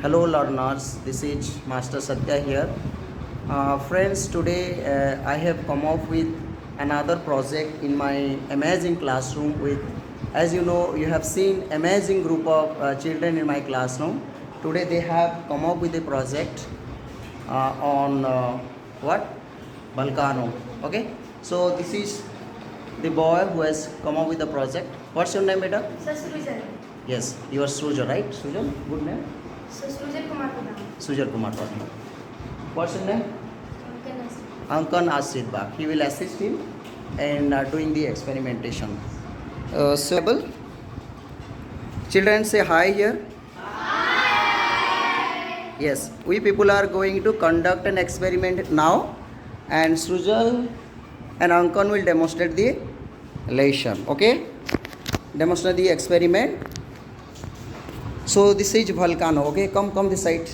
Hello learners, this is Master Satya here. Friends, today I have come up with another project in my amazing classroom with, as you know, you have seen amazing group of children in my classroom. Today they have come up with a project on what? Volcano. Okay, so this is the boy who has come up with the project. What's your name, beta? Sasrujan. Yes, you are Suja, right? Suja, good name? Sasrujan Kumar Pradhan. Sujar Kumar Pradhan. What's your name? Ankanas. Ankan Ashit Bag. He will assist him in doing the experimentation. So, children say hi here. Hi. Yes, we people are going to conduct an experiment now, and Sujal and Ankan will demonstrate the lesson. Okay? Demonstrate the experiment. So this is volcano. Okay, come this side.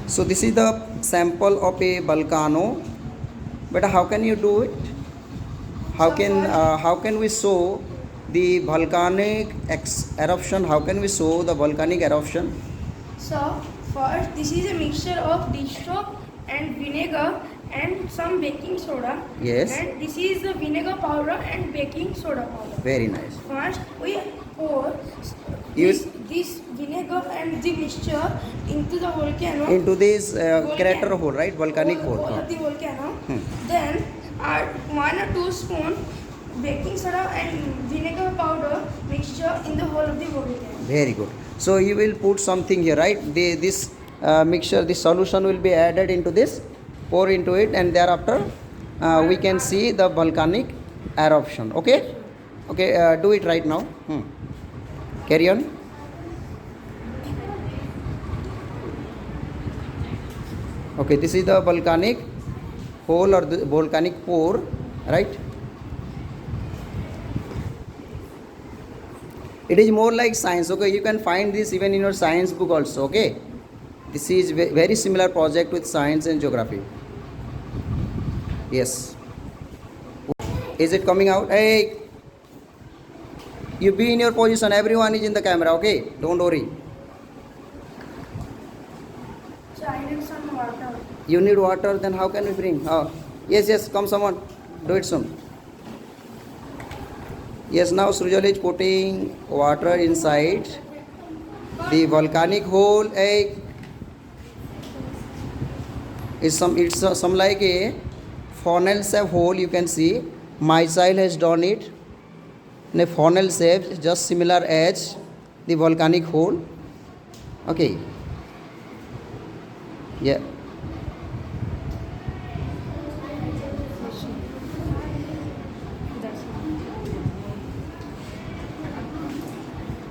So this is the sample of a volcano. But how can you do it? How can we show the volcanic eruption? How can we show the volcanic eruption? So, first, this is a mixture of dish soap and vinegar and some baking soda. Yes. And this is the vinegar powder and baking soda powder. Very nice. First, we pour You- this vinegar and the mixture into the volcano. Into this Volcano. crater hole, right? Volcanic hole. Hole Huh. of the volcano. Hmm. Then add 1 or 2 spoon baking soda and vinegar powder mixture in the whole of the volcano. Very good. So you will put something here, right? This mixture, this solution will be added into this, pour into it, and thereafter we can see the volcanic eruption. Okay? Okay, do it right now. Carry on. Okay, this is the volcanic hole or the volcanic pore, right? It is more like science. Okay, you can find this even in your science book also. Okay, this is very similar project with science and geography. Yes. Is it coming out? Hey, you be in your position. Everyone is in the camera. Okay, don't worry. So I need some water. You need water. Then how can we bring? Oh, yes. Come, someone. Do it soon. Yes, now Srujal is putting water inside the volcanic hole. It's some like a funnel shape hole. You can see my child has done it in a funnel shape, just similar as the volcanic hole. Okay. Yeah.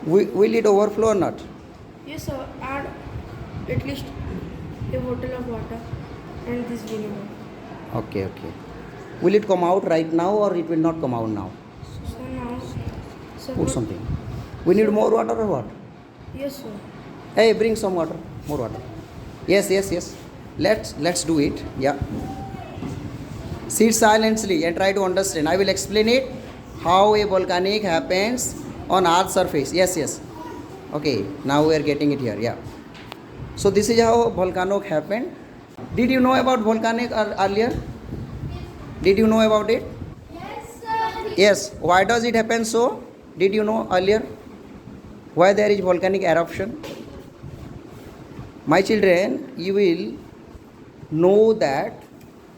Will it overflow or not? Yes, sir. Add at least a bottle of water and this vinegar. Okay. Will it come out right now or it will not come out now? So now, Put something. We need more water or what? Yes, sir. Hey, bring some water. More water. Yes. Let's do it. Yeah. Sit silently and try to understand. I will explain it how a volcanic happens on Earth's surface. Yes. Okay. Now we are getting it here. Yeah. So this is how volcano happened. Did you know about volcanic earlier? Did you know about it? Yes, sir. Yes. Why does it happen so? Did you know earlier? Why there is volcanic eruption? My children, you will know that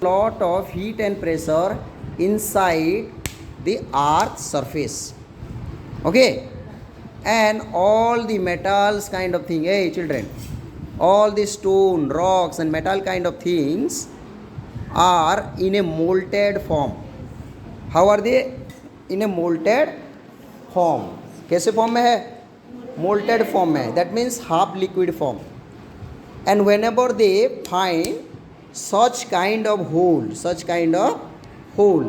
lot of heat and pressure inside the earth's surface. Okay? And all the metals kind of thing. Hey children, all the stone, rocks and metal kind of things are in a molted form. How are they? In a molted form. कैसे form में है? Molted form में. That means half liquid form. And whenever they find such kind of hole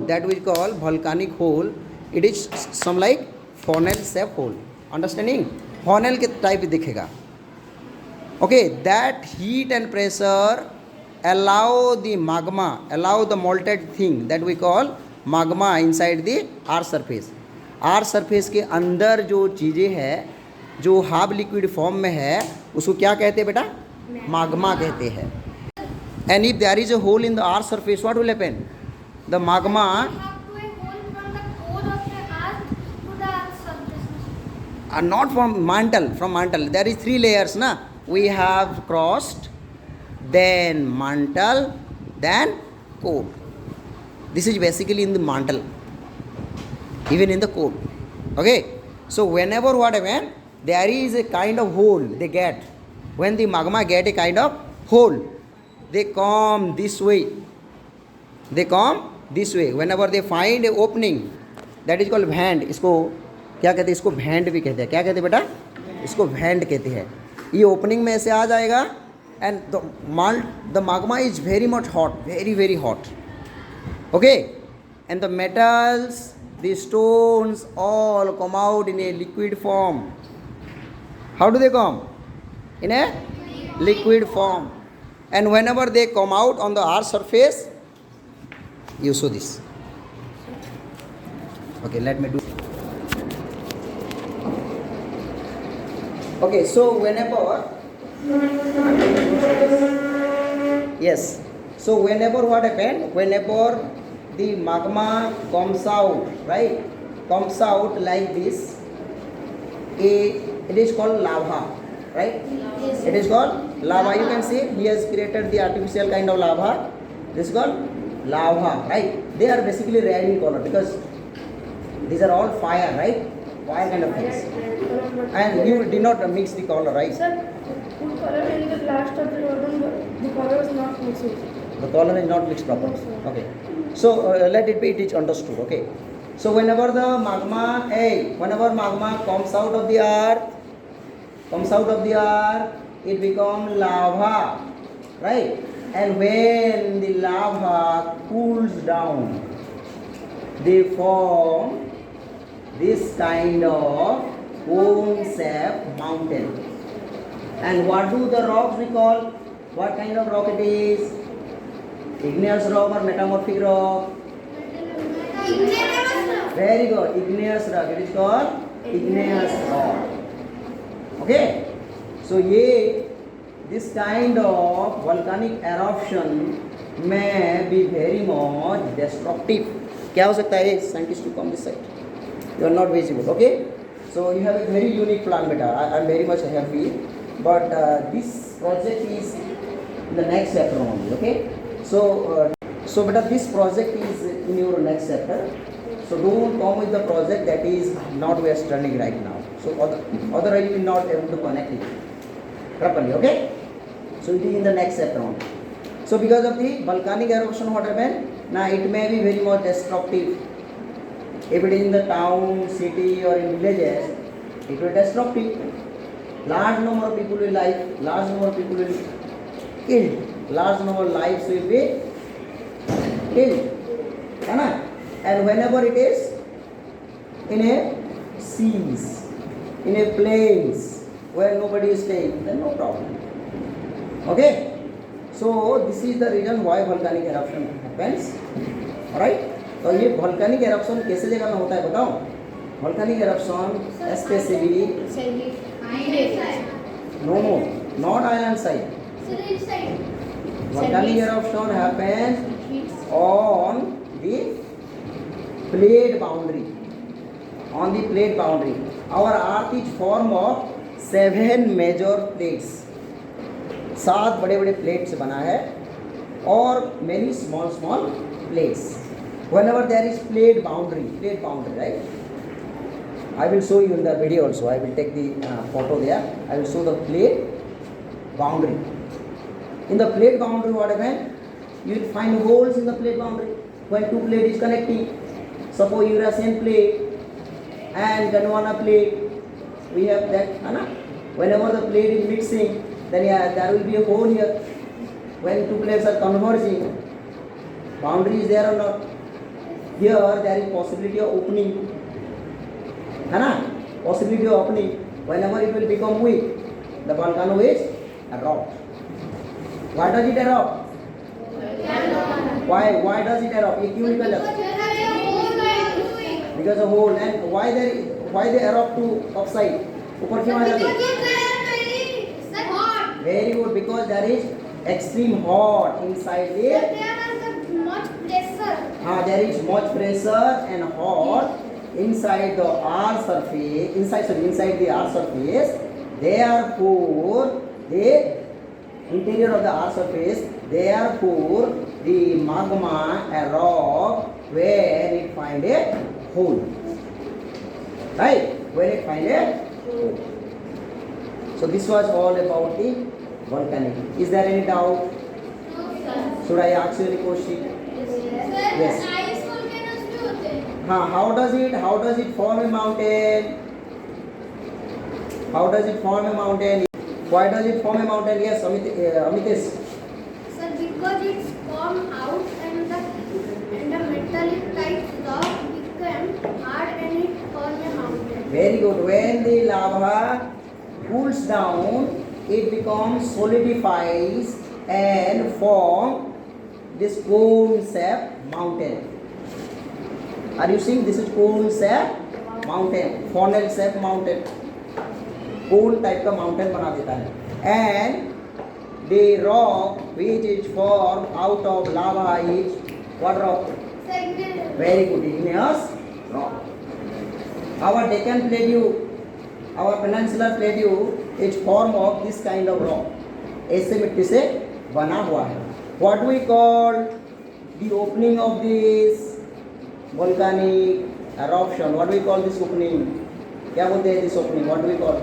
that we call volcanic hole, it is some like funnel shape hole. Understanding? Funnel के type दिखेगा. Okay, that heat and pressure allow the magma, allow the molted thing that we call magma inside the earth surface. earth surface के अंदर जो चीज़ें हैं जो half liquid form में है उसको क्या कहते हैं बेटा? magma कहते हैं. And if there is a hole in the earth surface, what will happen? The magma not from mantle, from mantle. There is 3 layers, na? We have crust, then mantle, then core. This is basically in the mantle, even in the core. Okay, so whenever what happen, there is a kind of hole they get. When the magma get a kind of hole, they come this way. They come this way. Whenever they find a opening, that is called vent. इसको क्या कहते हैं? इसको vent भी कहते हैं. क्या कहते हैं बेटा? इसको vent कहते हैं. ये opening में ऐसे आ जाएगा, and the magma is very much hot, very very hot. Okay, and the metals, the stones all come out in a liquid form. How do they come? In a liquid form. And whenever they come out on the earth surface, you show this. Okay, let me do. Okay, so whenever, yes, so whenever what happened, whenever the magma comes out, right, comes out like this, it is called lava, right? Yes. It is called lava. You can see he has created the artificial kind of lava. This is called lava, right? They are basically red in color because these are all fire, right? Fire kind of things. And you did not mix the color, right? Sir, put color in the last of the bottom, the color is not mixed. The color is not mixed properly. Okay. So let it be. It is understood. Okay. So whenever the magma, whenever magma comes out of the earth, it becomes lava, right? And when the lava cools down, they form this kind of cone-shaped mountain. And what do the rocks we call? What kind of rock it is? Igneous rock or metamorphic rock? Very good. Igneous rock. It is called igneous rock. Okay. So this kind of volcanic eruption may be very much destructive. क्या हो सकता है? Scientists to come this side. You are not visible. Okay. So you have a very unique plan, beta. I am very much happy. But this project is in the next chapter only. Okay. So beta, this project is in your next chapter. So don't come with the project that is not we are studying right now. So otherwise you will not able to connect it properly. Okay. So it is in the next chapter only. So because of the volcanic eruption, what happened? Now it may be very much destructive. If it is in the town, city or in villages, it will be destructive. Large number of people will die. Large number of people will killed. Large number of lives will be killed. And whenever it is in a seas, in a plains where nobody is staying, then no problem. Okay. So this is the reason why volcanic eruption happens. Alright. तो ये volcanic eruption कैसे जगह में होता है बताओ? Volcanic eruption especially no, not island side. Volcanic eruption happens on the plate boundary. On the plate boundary. Our earth is formed of 7 major plates. 7 बड़े बड़े प्लेट से बना है और many small plates. Whenever there is plate boundary, right? I will show you in the video also. I will take the photo there. I will show the plate boundary. In the plate boundary, what happens? You will find holes in the plate boundary. When 2 plates is connecting, suppose Eurasian plate and Gondwana plate, we have that. Whenever the plate is mixing, then there will be a hole here. When 2 plates are converging, boundary is there or not? Here there is possibility of opening. Possibility of opening. Whenever it will become weak, the volcano is erupt. Why does it erupt? Why does it erupt? Because of hole. And why they erupt to upside? ऊपर क्यों आ जाती है? Very good, because there is extreme hot inside the. There is much pressure and hot inside the earth surface. Inside the earth surface. Therefore, the interior of the earth surface. Therefore, the magma erupt when it find a hole. Right? When it find a hole. So this was all about the volcanic. Is there any doubt? Should I ask you any question? Yes. How does it form a mountain? How does it form a mountain? Why does it form a mountain? Yes, Amitesh. Sir, because it's formed out and the metallic type rock became hard and it formed a mountain. Very good. When the lava cools down, it becomes solidifies and form this cone-shaped mountain. Are you seeing? This is cone-shaped mountain, funnel-shaped mountain. Cone type का mountain बना देता है. And the rock which is formed out of lava is what rock? Very good, igneous rock. Our Deccan Plateau, our peninsular plateau is form of this kind of rock. ऐसे मिट्टी से बना हुआ है. What do we call the opening of this volcanic eruption? What do we call this opening? क्या बोलते हैं this opening? What do we call?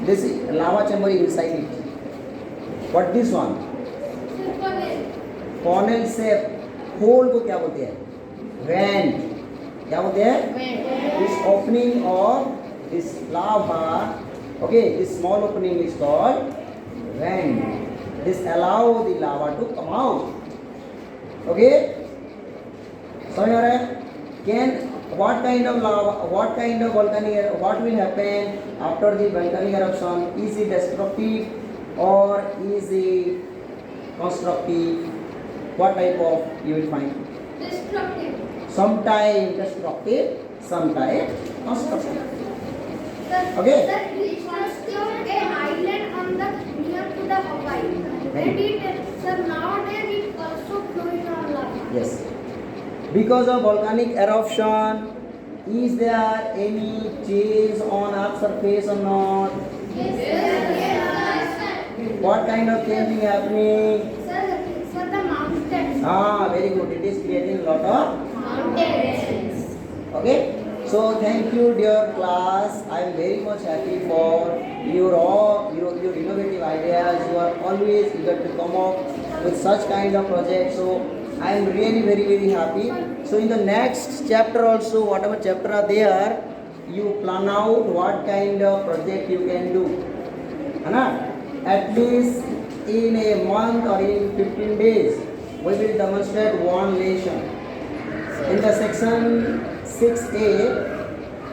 This lava chamber inside it. What this one? Funnel shape hole को क्या बोलते हैं? Vent. क्या बोलते हैं? This opening of this lava, okay, this small opening is called vent. This allow the lava to come out. Okay? समझ आ रहा है? What kind of lava, what kind of volcanic, what will happen after the volcanic eruption? Is it destructive or is it constructive? What type of you will find? Destructive. Sometime destructive, sometime constructive. Sir, Okay. Sir, it constructed a island on the near to the Hawaii. Very And it, sir, nowadays it also flowing on lava. Yes. Because of volcanic eruption, is there any change on Earth's surface or not? Yes. What kind of change is happening? Sir, the mountains. Very good. It is creating a lot of. Mountains. Okay. So thank you, dear class. I am very much happy for your innovative ideas. You are always eager to come up with such kind of projects. So I am really very happy. So in the next chapter also, whatever chapter are there, you plan out what kind of project you can do. Anna? At least in a month or in 15 days, we will demonstrate one lesson. In the section 6A,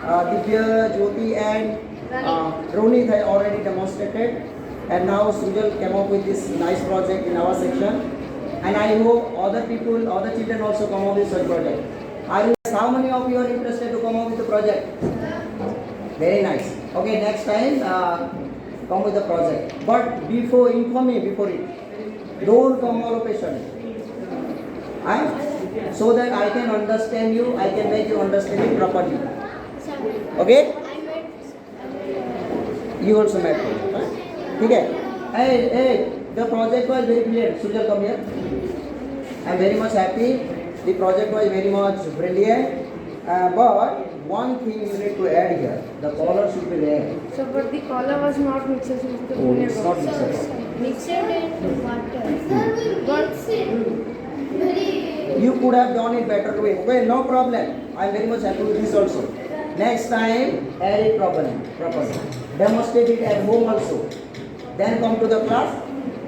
Divya, Jyoti and Ronit had already demonstrated, and now Sujal came up with this nice project in our section. And I hope other people, other children also come up with such project. Are you? How many of you are interested to come up with the project? Very nice. Okay, next time come with the project. But before, inform me before it. Don't come all patiently. So that I can understand you, I can make you understand it properly. Okay? You also make it. Okay? Hey, the project was very brilliant. Sujal, come here. I am very much happy. The project was very much brilliant. But one thing you need to add here. The color should be there. So, but the color was not mixed with the Oh, it's not mixed. Mixed in water. Sir, we mix it. Very. You could have done it better way. Okay, no problem. I am very much happy with this also. Next time, add it properly. Demonstrate it at home also. Then come to the class.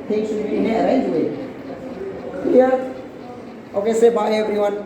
Things should be in a arranged way. Clear? Okay, say bye everyone.